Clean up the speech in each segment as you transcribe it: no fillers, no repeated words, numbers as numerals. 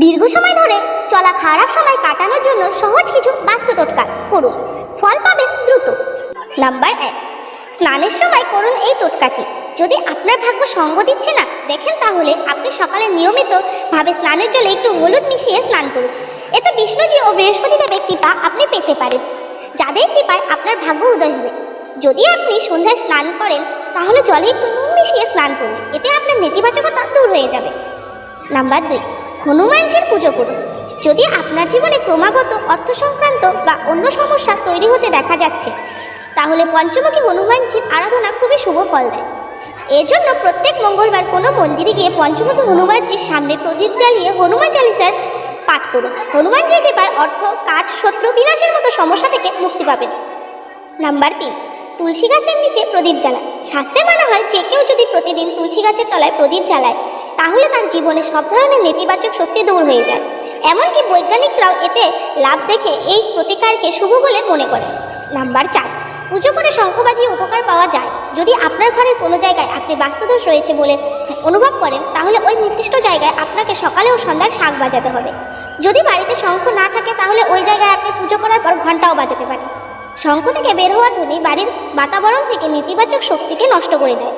দীর্ঘ সময় ধরে চলা খারাপ সময় কাটানোর জন্য সহজ কিছু বাস্তু টোটকা করুন, ফল পাবেন দ্রুত। নাম্বার 1, স্নানের সময় করুন এই টোটকাটি। যদি আপনার ভাগ্য সঙ্গ দিচ্ছে না দেখেন, তাহলে আপনি সকালে নিয়মিতভাবে স্নানের জলে একটু হলুদ মিশিয়ে স্নান করুন। এতে বিষ্ণুজি ও বৃহস্পতি দেবের কৃপা আপনি পেতে পারেন, যাদের কৃপায় আপনার ভাগ্য উদয় হবে। যদি আপনি সন্ধ্যায় স্নান করেন তাহলে জলে একটু নুন মিশিয়ে স্নান করুন, এতে আপনার নেতিবাচকতা দূর হয়ে যাবে। নাম্বার 2, হনুমানজির পুজো করুন। যদি আপনার জীবনে ক্রমাগত অর্থ সংক্রান্ত বা অন্য সমস্যা তৈরি হতে দেখা যাচ্ছে, তাহলে পঞ্চমুখী হনুমানজির আরাধনা খুবই শুভ ফল দেয়। এর জন্য প্রত্যেক মঙ্গলবার কোনো মন্দিরে গিয়ে পঞ্চমুখী হনুমানজির সামনে প্রদীপ জ্বালিয়ে হনুমান চালিসার পাঠ করুন। হনুমানজির কৃপায় অর্থ, কাজ, শত্রু বিনাশের মতো সমস্যা থেকে মুক্তি পাবেন। নাম্বার 3, তুলসী গাছের নিচে প্রদীপ জ্বালায়। শাস্ত্রে মানা হয় যে কেউ যদি প্রতিদিন তুলসী গাছের তলায় প্রদীপ জ্বালায় তাহলে তার জীবনে সব ধরনের নেতিবাচক শক্তি দূর হয়ে যায়। এমনকি বৈজ্ঞানিকরাও এতে লাভ দেখে এই প্রতিকারকে শুভ বলে মনে করে। নাম্বার 4, পুজো করে শঙ্খ বাজিয়ে উপকার পাওয়া যায়। যদি আপনার ঘরের কোনো জায়গায় আপনি বাস্তুদোষ রয়েছে বলে অনুভব করেন তাহলে ওই নির্দিষ্ট জায়গায় আপনাকে সকালে ও সন্ধ্যায় শাঁখ বাজাতে হবে। যদি বাড়িতে শঙ্খ না থাকে তাহলে ওই জায়গায় আপনি পুজো করার পর ঘণ্টাও বাজাতে পারেন। শঙ্খ থেকে বের হওয়া ধ্বনি বাড়ির বাতাবরণ থেকে নেতিবাচক শক্তিকে নষ্ট করে দেয়।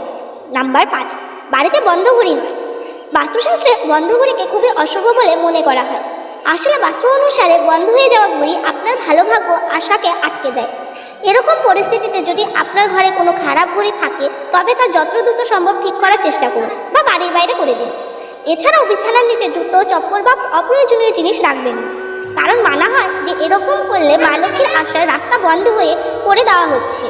নাম্বার 5, বাড়িতে বন্ধ ঘড়ি নয়। বাস্তুশাস্ত্রে বন্ধ ঘড়িকে খুবই অশুভ বলে মনে করা হয়। আসলে বাস্তু অনুসারে বন্ধ হয়ে যাওয়া ঘড়ি আপনার ভালো ভাগ্য আশাকে আটকে দেয়। এরকম পরিস্থিতিতে যদি আপনার ঘরে কোনো খারাপ ঘড়ি থাকে তবে তা যত দ্রুত সম্ভব ঠিক করার চেষ্টা করুন বা বাড়ির বাইরে করে দিন। এছাড়াও বিছানার নিচে জুতো, চপ্পল বা অপ্রয়োজনীয় জিনিস রাখবেন না, কারণ মানা হয় যে এরকম করলে মা লক্ষ্মীর আসার রাস্তা বন্ধ হয়ে করে দেওয়া হচ্ছে।